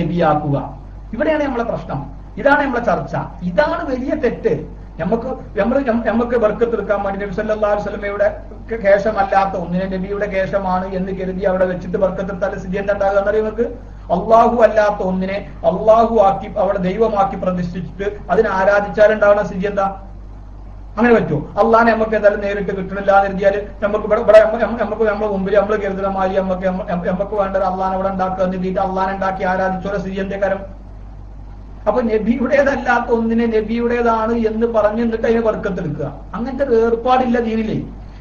നബിയാക്കുക. ഇവിടെയാണ് നമ്മളെ പ്രശ്നം. ഇതാണ് നമ്മളെ ചർച്ച. ഇതാണ് വലിയ തെറ്റ്. നമുക്ക് ബർക്കത്തെടുക്കാൻ വേണ്ടി നബി സല്ലല്ലാഹു അലൈഹി വസല്ലമയുടെ കേശമല്ലാത്ത ഒന്നിനെ നബിയുടെ കേശമാണ് എന്ന് കരുതി അവിടെ വെച്ചിട്ട് ബർക്കത്തെടുത്താൽ സ്ഥിതി എന്താ ഉണ്ടാകുക എന്നറിയാം നമുക്ക്? അള്ളാഹു അല്ലാത്ത ഒന്നിനെ അള്ളാഹു ആക്കി അവിടെ ദൈവമാക്കി പ്രതിഷ്ഠിച്ചിട്ട് അതിനെ ആരാധിച്ചാലുണ്ടാവുന്ന സ്ഥിതി എന്താ? അങ്ങനെ പറ്റുമോ? അള്ളാഹിനെ നമുക്ക് എന്തായാലും നേരിട്ട് കിട്ടണില്ല എന്ന് കരുതിയാൽ നമുക്ക് നമുക്ക് നമ്മുടെ മുമ്പിൽ നമ്മൾ കരുതുന്ന മാതിരി നമുക്ക് വേണ്ടത് അള്ളാഹിനെ ഇവിടെ ഉണ്ടാക്കുക എന്ന് കരുതിയിട്ട് അള്ളാഹിനെ ഉണ്ടാക്കി ആരാധിച്ചോടെ സ്ഥിതി എന്തേ കാര്യം? അപ്പൊ നബിയുടേതല്ലാത്ത ഒന്നിനെ നബിയുടേതാണ് എന്ന് പറഞ്ഞു എന്നിട്ട് അതിനെ ബർക്കത്തെടുക്കുക. അങ്ങനത്തെ ഒരു ഏർപ്പാടില്ല ദീനിലെ.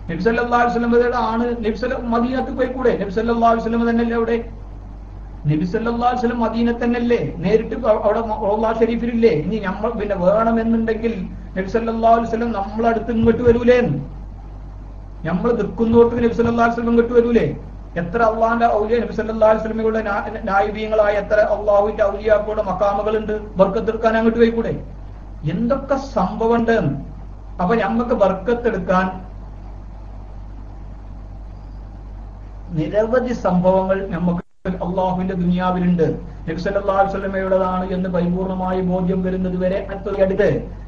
നബി സല്ലല്ലാഹു അലൈഹി വസല്ലമയുടെ ആണ് മദീനത്ത് പോയി കൂടെ? നബി സല്ലല്ലാഹു അലൈഹി വസല്ലം തന്നെയല്ലേ അവിടെ? നബി സല്ലല്ലാഹു അലൈഹി വസല്ലം മദീന തന്നെയല്ലേ? നേരിട്ട് അവിടെ റൗള ഷരീഫിലില്ലേ? ഇനി നമ്മൾ പിന്നെ വേണമെന്നുണ്ടെങ്കിൽ നബി സല്ലല്ലാഹു അലൈഹി വസല്ലം നമ്മളടുത്ത് ഇങ്ങോട്ട് വരൂലേ? നമ്മൾ നിൽക്കുന്നോട്ട് നബി സല്ലല്ലാഹു അലൈഹി വസല്ലം ഇങ്ങോട്ട് വരൂലേ? എത്ര അള്ളാഹിന്റെ ഔലിയ നബി സല്ലല്ലാഹു അലൈഹി വസല്ലമയുടെ നായിബീങ്ങളായ എത്ര അള്ളാഹുവിന്റെ ഔലിയാക്കളുടെ മക്കാമുകളുണ്ട്. ബർക്കത്തെടുക്കാൻ അങ്ങോട്ട് പോയിക്കൂടെ? എന്തൊക്കെ സംഭവം ഉണ്ട്. അപ്പൊ ഞമ്മക്ക് ബർക്കത്തെടുക്കാൻ നിരവധി സംഭവങ്ങൾ നമുക്ക് അള്ളാഹുവിന്റെ ദുനിയാവിലുണ്ട്. നബി സല്ലല്ലാഹു അലൈഹി വസല്ലമയുടേതാണ് എന്ന് പരിപൂർണമായി ബോധ്യം വരുന്നത് വരെ അടുത്ത്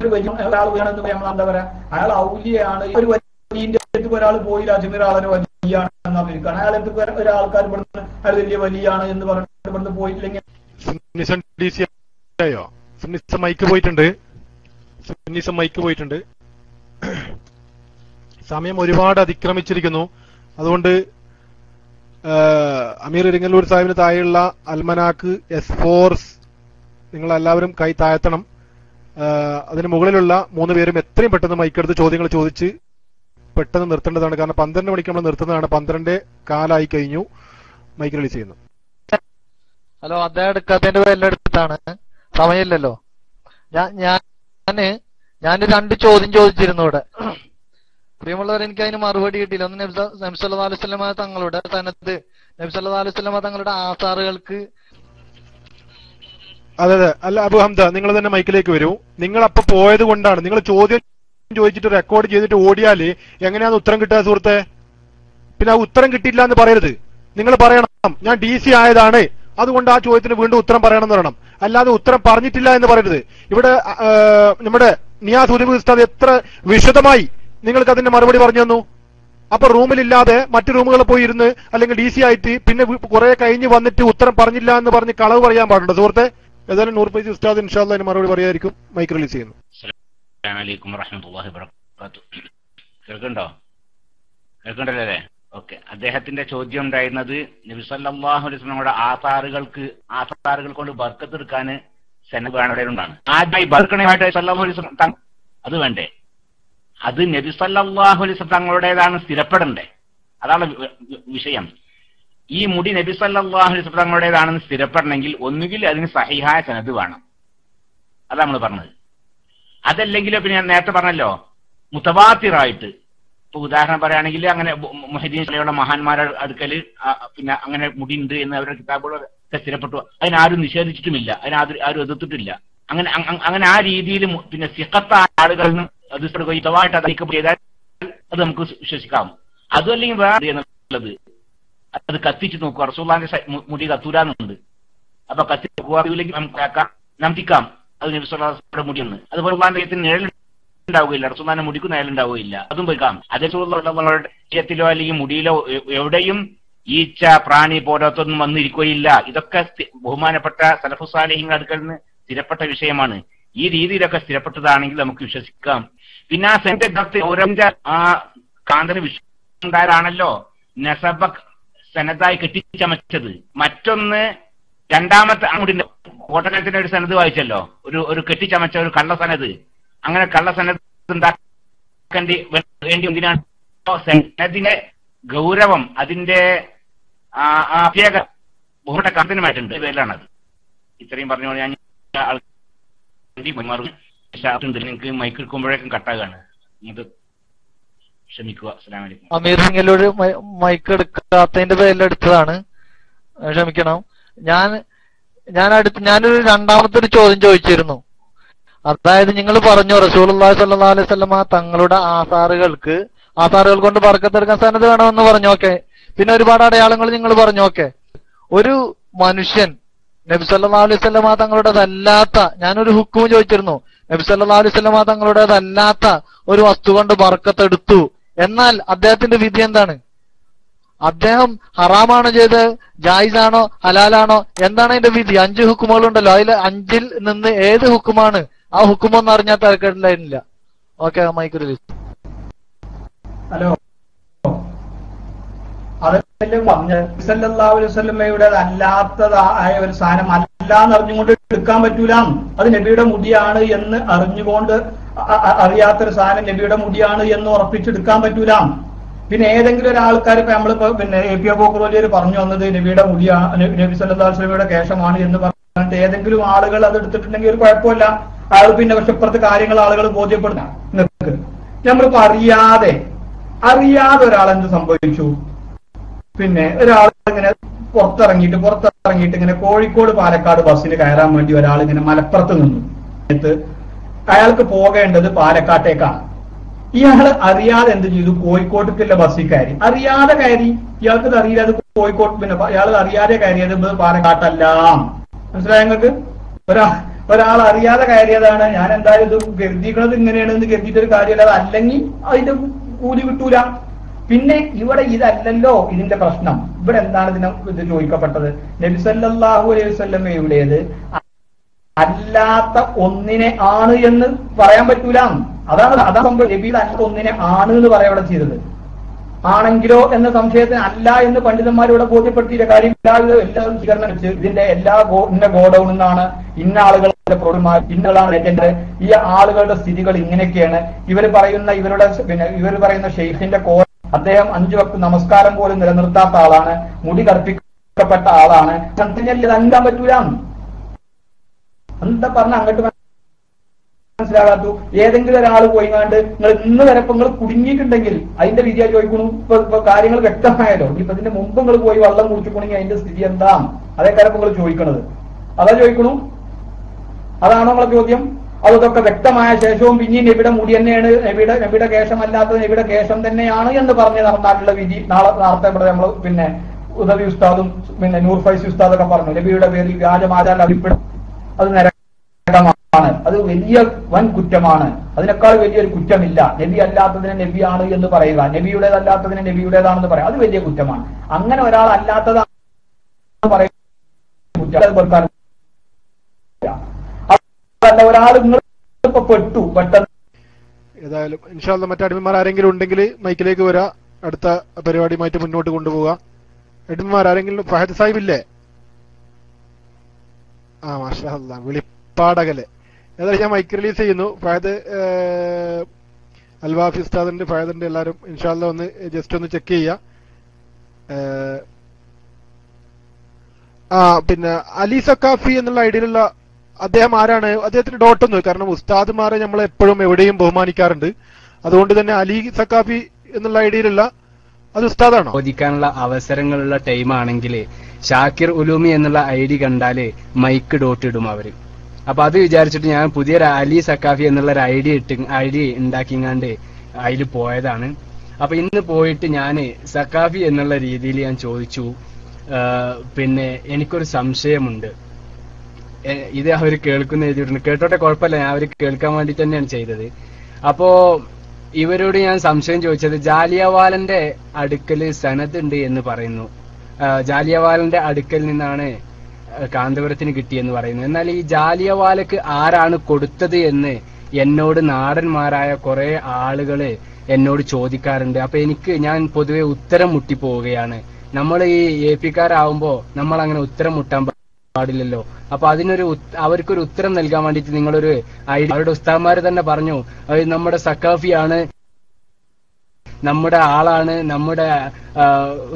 ഒരു വലിയ ഒരാൾ വേണമെന്ന് നമ്മൾ എന്താ പറയാ, അയാൾ ഔലിയാണ്. ഒരു വലിയ ഒരാൾ പോയില്ല, അജ്മീർ ആളൊരു വലിയാണ് അമേരിക്കാണ്, അയാളെടുത്ത് ഒരാൾക്കാർ ഇവിടുന്ന് അയാൾ വലിയ വലിയാണ് എന്ന് പറഞ്ഞിട്ട് ഇവിടുന്ന് പോയിട്ടില്ലെങ്കിൽ മൈക്ക് പോയിട്ടുണ്ട്. സമയം ഒരുപാട് അതിക്രമിച്ചിരിക്കുന്നു. അതുകൊണ്ട് അമീർ ഇരിങ്ങല്ലൂർ സാഹിബിന് താഴെയുള്ള അൽമനാക്ക് എസ്4 നിങ്ങൾ എല്ലാവരും കൈ താഴ്ത്തണം. അതിന് മുകളിലുള്ള 3 പേരും എത്രയും പെട്ടെന്ന് മൈക്കെടുത്ത് ചോദ്യങ്ങൾ ചോദിച്ച് പെട്ടെന്ന് നിർത്തേണ്ടതാണ്. കാരണം 12 മണിക്ക് നമ്മൾ നിർത്തുന്നതാണ്. 12:15 കഴിഞ്ഞു. മൈക്ക് റിലീസ് ചെയ്യുന്നു. ഹലോ, അദ്ദേഹം എടുക്കാത്തതിന്റെ പേരിൽ എടുത്താണ്, സമയമില്ലല്ലോ. ഞാൻ 2 ചോദ്യം ചോദിച്ചിരുന്നു ഇവിടെ. പ്രിയമുള്ളവർ, എനിക്ക് അതിന് മറുപടി കിട്ടിയില്ല. ഒന്ന് നബി സല്ലല്ലാഹു അലൈഹി വസല്ലമ തങ്ങളുടെ സനദ്, നബി സല്ലല്ലാഹു അലൈഹി വസല്ലമ തങ്ങളുടെ ആസാറുകൾക്ക്. അതെ അല്ല, അബു ഹംദ നിങ്ങൾ തന്നെ മൈക്കിലേക്ക് വരൂ. നിങ്ങൾ അപ്പൊ പോയത് കൊണ്ടാണ്. നിങ്ങൾ ചോദ്യം ചോദിച്ചിട്ട് റെക്കോർഡ് ചെയ്തിട്ട് ഓടിയാല് എങ്ങനെയാണ് ഉത്തരം കിട്ടുക സുഹൃത്തെ? പിന്നെ ആ ഉത്തരം കിട്ടിയില്ല എന്ന് പറയരുത്. നിങ്ങൾ പറയണം ഞാൻ DC ആയതാണ്, അതുകൊണ്ട് ആ ചോദ്യത്തിന് വീണ്ടും ഉത്തരം പറയണം എന്ന് പറയണം. അല്ലാതെ ഉത്തരം പറഞ്ഞിട്ടില്ല എന്ന് പറയരുത്. ഇവിടെ നമ്മുടെ നിയാസ് ഉദവി ഉസ്താദ് എത്ര വിശദമായി നിങ്ങൾക്ക് അതിന്റെ മറുപടി പറഞ്ഞു തന്നു. അപ്പൊ റൂമിലില്ലാതെ മറ്റു റൂമുകളിൽ പോയി ഇരുന്ന് അല്ലെങ്കിൽ DC ആയിട്ട് പിന്നെ കുറെ കഴിഞ്ഞ് വന്നിട്ട് ഉത്തരം പറഞ്ഞില്ല എന്ന് പറഞ്ഞ് കളവ് പറയാൻ പാടുണ്ടോ സുഹൃത്തെ? ഏതായാലും നൂർ പൈസ ഉസ്താദ് ഇൻഷാ അല്ലാഹ് അതിന് മറുപടി പറയായിരിക്കും. മൈക്ക് റിലീസ് ചെയ്യുന്നു. അസ്സലാമു അലൈക്കും വറഹ്മത്തുള്ളാഹി വബറകാതുഹു. കേൾക്കണ്ടല്ലേ? ഓക്കെ. അദ്ദേഹത്തിന്റെ ചോദ്യം ഉണ്ടായിരുന്നത് നബി സല്ലല്ലാഹു അലൈഹി വസല്ലമയുടെ ആസാറുകൾ കൊണ്ട് ബർക്കത്തെടുക്കാൻ സനദ് വേണ്ടവരുണ്ടാണ്. ആദ്യമായി ബർക്കണമായിട്ട് സല്ലല്ലാഹു അലൈഹി വസല്ലം അത് വേണ്ടേ? അത് നബി സല്ലല്ലാഹു അലൈഹി വസല്ലം തങ്ങളുടേതാണ്, സ്ഥിരപ്പെടണ്ടേ? അതാണ് വിഷയം. ഈ മുടി നബി സല്ലല്ലാഹു അലൈഹി വസല്ലം തങ്ങളുടേതാണെന്ന് സ്ഥിരപ്പെടണമെങ്കിൽ ഒന്നുകിൽ അതിന് സഹിഹായ സനദ് വേണം. അതാണ് നമ്മൾ പറഞ്ഞത്. അതല്ലെങ്കിലോ പിന്നെ ഞാൻ നേരത്തെ പറഞ്ഞല്ലോ മുതവാത്തിറായിട്ട്, ഇപ്പൊ ഉദാഹരണം പറയുകയാണെങ്കിൽ അങ്ങനെ മുഹദ്ദീസുകളുടെ മഹാന്മാരുടെ അടുക്കല് പിന്നെ അങ്ങനെ മുടിയുണ്ട് എന്ന് അവരുടെ കിതാബുകളൊക്കെ സ്ഥിരപ്പെട്ടു. അതിനാരും നിഷേധിച്ചിട്ടുമില്ല, ആരും എതിർത്തിട്ടില്ല. അങ്ങനെ ആ രീതിയിൽ പിന്നെ സിഖത്തായ ആളുകളിൽ നിന്ന് അത് ഇതവായിട്ട് അറിയിക്കപ്പ് ചെയ്താൽ അത് നമുക്ക് വിശ്വസിക്കാം. അതും അല്ലെങ്കിൽ വേറെ എന്നുള്ളത് അത് കത്തിച്ച് നോക്കുക. റസൂലുള്ളാഹിന്റെ മുടി കത്തൂരാന്നുണ്ട്. അപ്പൊ കത്തി നോക്കുകയില്ലെങ്കിൽ നമുക്ക് നമ്പിക്കാം അത് നബി സല്ലല്ലാഹു അലൈഹി വസല്ലമയുടെ മുടിയെന്ന്. അതുപോലെ അള്ളാഹിന്റെ നിഴലുണ്ടാവുകയില്ല, റസൂലുള്ളാഹിന്റെ മുടിക്ക് നിഴലുണ്ടാവുകയില്ല, അതും പോയിക്കാം. അതേ ശരീരത്തിലോ അല്ലെങ്കിൽ മുടിയിലോ എവിടെയും ഈച്ച, പ്രാണി പോലത്തൊന്നും വന്നിരിക്കുകയില്ല. ഇതൊക്കെ ബഹുമാനപ്പെട്ട സലഫു സാലിഹീങ്ങളുടെ അടുക്കൽ നിന്ന് സ്ഥിരപ്പെട്ട വിഷയമാണ്. ഈ രീതിയിലൊക്കെ സ്ഥിരപ്പെട്ടതാണെങ്കിൽ നമുക്ക് വിശ്വസിക്കാം. പിന്നെ ആ സെന്റെ ആ കാന്തന് വിശ്വണ്ടായതാണല്ലോ നസബ സനദായി കെട്ടിച്ചമച്ചത്. മറ്റൊന്ന് രണ്ടാമത്തെ അങ്ങോട്ടിന്റെ കോട്ടക്കത്തിന്റെ ഒരു സനദ് വായിച്ചല്ലോ, ഒരു കെട്ടിച്ചമച്ച ഒരു കള്ളസനദ്. അങ്ങനെ കള്ളസനദ് ഉണ്ടാക്കേണ്ടി വേണ്ടി എന്തിനാണ്? സനദിന്റെ ഗൗരവം, അതിന്റെ പ്രത്യേക ബഹുമട്ട കാന്തനുമായിട്ടുണ്ട്. പേരിലാണത്. ഇത്രയും പറഞ്ഞുകൊണ്ട് ഞാൻ നിങ്ങൾക്ക് മൈക്ക് എടുക്കുമ്പോഴേക്കും കട്ടാകാണ്. ഇത് ക്ഷമിക്കുക. അസ്സലാമു അലൈക്കും. അമീർ സിംഗിലൂടെ മൈക്ക് എടുക്കാത്തതിന്റെ പേരിൽ എടുത്തതാണ്, ക്ഷമിക്കണം. ഞാനൊരു രണ്ടാമത്തെ ഒരു ചോദ്യം ചോദിച്ചിരുന്നു. അതായത് നിങ്ങൾ പറഞ്ഞു റസൂലുള്ളാഹി സ്വല്ലല്ലാഹു അലൈഹി വസല്ലമ തങ്ങളുടെ ആസാറുകൾ കൊണ്ട് ബർക്കത്തെടുക്കാൻ സനദ് വേണമെന്ന് പറഞ്ഞു. ഓക്കെ. പിന്നെ ഒരുപാട് അടയാളങ്ങൾ നിങ്ങൾ പറഞ്ഞു. ഓക്കെ. ഒരു മനുഷ്യൻ നബി സല്ലല്ലാഹു അലൈഹി വസല്ലമ തങ്ങളുടേതല്ലാത്ത, ഞാനൊരു ഹുക്കും ചോദിച്ചിരുന്നു, നബി സല്ലല്ലാഹു അലൈഹി വസല്ലമ തങ്ങളുടേതല്ലാത്ത ഒരു വസ്തു കൊണ്ട് ബർക്കത്തെടുത്തു, എന്നാൽ അദ്ദേഹത്തിന്റെ വിധി എന്താണ്? അദ്ദേഹം ഹറാമാണോ ചെയ്ത്, ജായിസാണോ ഹലാലാണോ, എന്താണ് അതിന്റെ വിധി? 5 ഹുക്കുമുകളുണ്ടല്ലോ, അതിൽ 5ൽ നിന്ന് ഏത് ഹുക്കുമാണ്? ആ ഹുക്കുമൊന്നും അറിഞ്ഞാൽ തരക്കേണ്ടില്ല. ഓക്കെ, മൈക്കിൽ. ഹലോ, അതല്ലേ പറഞ്ഞ സല്ലല്ലാഹു അലൈഹി വസല്ലമയുടെ അല്ലാത്തതായ ഒരു സാധനം അല്ലാന്ന് അറിഞ്ഞുകൊണ്ട് എടുക്കാൻ പറ്റൂല. അത് നബിയുടെ മുടിയാണ് എന്ന് അറിഞ്ഞുകൊണ്ട് അറിയാത്തൊരു സാധനം നബിയുടെ മുടിയാണ് എന്ന് ഉറപ്പിച്ചെടുക്കാൻ പറ്റൂല. പിന്നെ ഏതെങ്കിലും ഒരാൾക്കാർ ഇപ്പൊ നമ്മളിപ്പോ പിന്നെ APO പോക്കുറോലിയർ പറഞ്ഞു വന്നത് നബിയുടെ മുടിയാണ്, നബി സല്ലല്ലാഹു അലൈഹി വസല്ലമയുടെ കേശമാണ് എന്ന് പറഞ്ഞിട്ട് ഏതെങ്കിലും ആളുകൾ അത് എടുത്തിട്ടുണ്ടെങ്കിൽ ഒരു കുഴപ്പമില്ല. ആൾ പിന്നെ പക്ഷെ ഇപ്പുറത്തെ കാര്യങ്ങൾ ആളുകൾ ബോധ്യപ്പെടുന്ന നിൽക്ക്. നമ്മളിപ്പോ അറിയാതെ ഒരാളെന്ത് സംഭവിച്ചു, പിന്നെ ഒരാൾ ഇങ്ങനെ പുറത്തിറങ്ങിയിട്ട് ഇങ്ങനെ കോഴിക്കോട് പാലക്കാട് ബസ്സിന് കയറാൻ വേണ്ടി ഒരാൾ ഇങ്ങനെ മലപ്പുറത്ത് നിന്നു. അയാൾക്ക് പോകേണ്ടത് പാലക്കാട്ടേക്കാണ്. ഇയാള് അറിയാതെ എന്ത് ചെയ്തു, കോഴിക്കോട്ടേക്കുള്ള ബസ്സിൽ കയറി. അറിയാതെ കയറി, ഇയാൾക്ക് ഇത് അറിയില്ല, അത് കോഴിക്കോട്ട്, പിന്നെ ഇയാൾ അറിയാതെ കയറിയത് പാലക്കാട്ടല്ല. മനസ്സിലായ നിങ്ങൾക്ക്? ഒരാൾ അറിയാതെ കയറിയതാണ്. ഞാൻ എന്തായാലും ഇത് കരുതിക്കണത് ഇങ്ങനെയാണ് എന്ന് കരുതിയിട്ടൊരു കാര്യമല്ല. അത് അല്ലെങ്കിൽ അതിന്റെ കൂലി കിട്ടൂല. പിന്നെ ഇവിടെ ഇതല്ലല്ലോ ഇതിന്റെ പ്രശ്നം. ഇവിടെ എന്താണ് ഇത് ചോദിക്കപ്പെട്ടത്? നബി സല്ലല്ലാഹു അലൈഹി വസല്ലമയുടേത് അല്ലാത്ത ഒന്നിനെ ആണ് എന്ന് പറയാൻ പറ്റൂല. അതാണ് സംഭവം. നബിയുടെ അല്ലാത്ത ഒന്നിനെ ആണ് എന്ന് പറയാൻ ഇവിടെ ചെയ്തത്. ആണെങ്കിലോ എന്ന സംശയത്തിന് അല്ല എന്ന് പണ്ഡിതന്മാരിവിടെ ബോധ്യപ്പെടുത്തിയ കാര്യം എല്ലാവരും സ്വീകരണം വെച്ച് ഇതിന്റെ ഇന്ന ഗോഡൌൺ എന്നാണ്, ഇന്ന ആളുകളുടെ പ്രോബ്ലമാർ, ഇന്നതാണ് ലെജൻഡ്, ഈ ആളുകളുടെ സ്ഥിതികൾ ഇങ്ങനെയൊക്കെയാണ്. ഇവർ പറയുന്ന ഷെയ്ഖിന്റെ അദ്ദേഹം 5 വക്ത് നമസ്കാരം പോലും നിലനിർത്താത്ത ആളാണ്, മുടി കറുപ്പിക്കപ്പെട്ട ആളാണ്. ഇത് അഞ്ചാൻ പറ്റൂല. എന്താ പറഞ്ഞ അങ്ങോട്ട് മനസ്സിലാകാത്തു. ഏതെങ്കിലും ഒരാൾ പോയിങ്ങാണ്ട് നിങ്ങൾ ഇന്ന് വരെ ഇപ്പൊ നിങ്ങൾ കുടുങ്ങിയിട്ടുണ്ടെങ്കിൽ അതിന്റെ വിധിയാ ചോദിക്കണു. ഇപ്പൊ കാര്യങ്ങൾ വ്യക്തമായാലോ. ഇപ്പൊ ഇതിന്റെ മുമ്പ് നിങ്ങൾ പോയി വെള്ളം കുടിച്ചുകൊണ്ടെങ്കിൽ അതിന്റെ സ്ഥിതി എന്താ? അതേ കാര്യം നിങ്ങൾ ചോദിക്കണത്. അതാ ചോദിക്കണു? അതാണോ നമ്മളെ ചോദ്യം? അതൊക്കെ വ്യക്തമായ ശേഷവും പിന്നെയും നബിയുടെ മുടി തന്നെയാണ്, നബിയുടെ കേശമല്ലാത്തത് നബിയുടെ കേശം തന്നെയാണ് എന്ന് പറഞ്ഞ് നടന്നാലുള്ള വിധി നാളത്തെ ഇവിടെ നമ്മൾ പിന്നെ ഉദവി ഉസ്താദും പിന്നെ നൂർ ഫൈസി ഉസ്താദൊക്കെ പറഞ്ഞു. നബിയുടെ പേരിൽ വ്യാജമാചാരം അഭിപ്രായം, അത് നരകമാണ്, അത് വലിയ വൻ കുറ്റമാണ്. അതിനേക്കാൾ വലിയൊരു കുറ്റമില്ല. നബി അല്ലാത്തതിനെ നബിയാണ് എന്ന് പറയുക, നബിയുടേതല്ലാത്തതിനെ നബിയുടേതാണെന്ന് പറയാം, അത് വലിയ കുറ്റമാണ്. അങ്ങനെ ഒരാൾ അല്ലാത്തതാണ് പറയുക കുറ്റം. അതല്ല, ഒരാൾ നിങ്ങളിപ്പോ പെട്ടെന്ന്. ഏതായാലും ഇൻഷാ അല്ലാഹ് മറ്റു അടിമമാർ ആരെങ്കിലും ഉണ്ടെങ്കിൽ മൈക്കിലേക്ക് വരാ, അടുത്ത പരിപാടിയുമായിട്ട് മുന്നോട്ട് കൊണ്ടുപോവുക. അടിമമാർ ആരെങ്കിലും? ഫഹദ് സാഹിബ് ഇല്ലേ? മാഷാ അല്ലാഹ്, വിളിപ്പാടകലെ. ഏതായാലും ഞാൻ മൈക്ക് റിലീസ് ചെയ്യുന്നു. ഫഹദ് അൽവാഫി ഉസ്താദിന്റെ, ഫഹദിന്റെ എല്ലാവരും ഇൻഷാ അല്ലാഹ് ഒന്ന് ജസ്റ്റ് ഒന്ന് ചെക്ക് ചെയ്യുക. പിന്നെ അലി സക്കാഫി എന്നുള്ള ഐഡിയിലുള്ള അദ്ദേഹം ആരാണ്? അദ്ദേഹത്തിന് ഡോട്ടൊന്നും, കാരണം ഉസ്താദുമാരെ നമ്മൾ എപ്പോഴും എവിടെയും ബഹുമാനിക്കാറുണ്ട്. അതുകൊണ്ട് തന്നെ അലി സക്കാഫി എന്നുള്ള ഐഡിയിലുള്ള അത് ഉസ്താദാണോ? ചോദിക്കാനുള്ള അവസരങ്ങളുള്ള ടൈം ആണെങ്കിൽ ഷാക്കിർ ഉലൂമി എന്നുള്ള ID കണ്ടാല് മൈക്ക് ഡോട്ട് ഇടും അവര്. അപ്പൊ അത് വിചാരിച്ചിട്ട് ഞാൻ പുതിയൊരു അലി സക്കാഫി എന്നുള്ള ഒരു ഐഡി ഉണ്ടാക്കിങ്ങാണ്ട് അതിൽ പോയതാണ്. അപ്പൊ ഇന്ന് പോയിട്ട് ഞാന് സക്കാഫി എന്നുള്ള രീതിയിൽ ഞാൻ ചോദിച്ചു, പിന്നെ എനിക്കൊരു സംശയമുണ്ട്. ഇത് അവർ കേൾക്കുന്ന എഴുതിയിട്ടുണ്ട്. കേട്ടോട്ടെ, കുഴപ്പമില്ല, ഞാൻ അവർ കേൾക്കാൻ വേണ്ടി തന്നെയാണ് ചെയ്തത്. അപ്പോ ഇവരോട് ഞാൻ സംശയം ചോദിച്ചത്, ജാലിയവാലന്റെ അടുക്കല് സനദ് ഉണ്ട് എന്ന് പറയുന്നു. ജാലിയവാലന്റെ അടുക്കൽ നിന്നാണ് കാന്തപുരത്തിന് കിട്ടിയെന്ന് പറയുന്നു. എന്നാൽ ഈ ജാലിയവാലക്ക് ആരാണ് കൊടുത്തത് എന്ന് എന്നോട് നാടന്മാരായ കുറെ ആളുകള് എന്നോട് ചോദിക്കാറുണ്ട്. അപ്പൊ ഞാൻ പൊതുവെ ഉത്തരം മുട്ടിപ്പോവുകയാണ്. നമ്മൾ ഈ AP-ക്കാരാവുമ്പോ നമ്മൾ അങ്ങനെ ഉത്തരം മുട്ടാൻ പാടില്ലല്ലോ. അപ്പൊ അവർക്കൊരു ഉത്തരം നൽകാൻ വേണ്ടിയിട്ട് നിങ്ങളൊരു അവരുടെ ഉസ്താദ്മാര് തന്നെ പറഞ്ഞു, നമ്മുടെ സക്കാഫിയാണ്, നമ്മുടെ ആളാണ്, നമ്മുടെ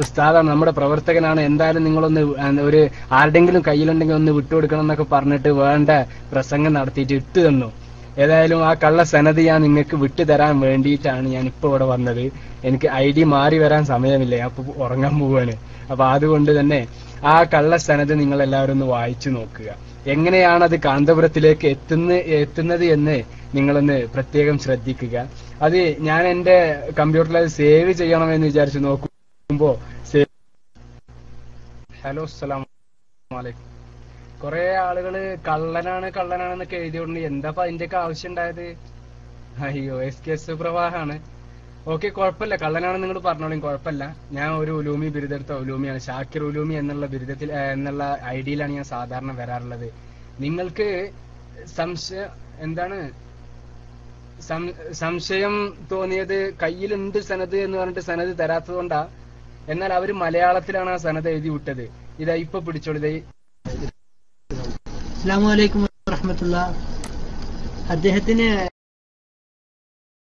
ഉസ്താദാണ്, നമ്മുടെ പ്രവർത്തകനാണ്, എന്തായാലും നിങ്ങളൊന്ന് ഒരു ആരുടെങ്കിലും കയ്യിലുണ്ടെങ്കിൽ ഒന്ന് വിട്ടുകൊടുക്കണം എന്നൊക്കെ പറഞ്ഞിട്ട് വേണ്ട പ്രസംഗം നടത്തിയിട്ട് ഇട്ടു തന്നു. ഏതായാലും ആ കള്ള സനത് ഞാൻ നിങ്ങൾക്ക് വിട്ടുതരാൻ വേണ്ടിയിട്ടാണ് ഞാൻ ഇപ്പൊ ഇവിടെ വന്നത്. എനിക്ക് ID മാറി വരാൻ സമയമില്ല, അപ്പൊ ഉറങ്ങാൻ പോവാണ്. അപ്പൊ അതുകൊണ്ട് തന്നെ ആ കള്ള സനത് നിങ്ങൾ എല്ലാവരും ഒന്ന് വായിച്ചു നോക്കുക. എങ്ങനെയാണ് അത് കാന്തപുരത്തിലേക്ക് എത്തുന്നത് എന്ന് നിങ്ങളൊന്ന് പ്രത്യേകം ശ്രദ്ധിക്കുക. അത് ഞാൻ എന്റെ കമ്പ്യൂട്ടറിൽ അത് സേവ് ചെയ്യണമെന്ന് വിചാരിച്ചു നോക്കുമ്പോ ഹലോ അസ്സലാമു അലൈക്കും കുറെ ആളുകള് കള്ളനാണെന്നൊക്കെ എഴുതിയോണ്ട് എന്താ അതിന്റെയൊക്കെ ആവശ്യം ഉണ്ടായത്? അയ്യോ, എസ് പ്രവാഹാണ്. ഓക്കെ, കുഴപ്പമില്ല, കള്ളനാണെന്ന് നിങ്ങൾ പറഞ്ഞോളൂ, കുഴപ്പമില്ല. ഞാൻ ഒരു ഉലൂമി ബിരുദെടുത്ത ഉലൂമിയാണ്, ഷാക്കിർ ഉലൂമി എന്നുള്ള ബിരുദത്തിൽ എന്നുള്ള ഐഡിയിലാണ് ഞാൻ സാധാരണ വരാറുള്ളത്. നിങ്ങൾക്ക് സംശയം തോന്നിയത് കയ്യിലുണ്ട് സനത് എന്ന് പറഞ്ഞിട്ട് സനത് തരാത്തത് കൊണ്ടാ. എന്നാൽ അവര് മലയാളത്തിലാണ് ആ സനത് എഴുതി വിട്ടത്. ഇതാ ഇപ്പൊ പിടിച്ചോളൂ. അസ്സലാമു അലൈക്കും വറഹ്മത്തുള്ളാഹി. അദ്ദേഹത്തിന്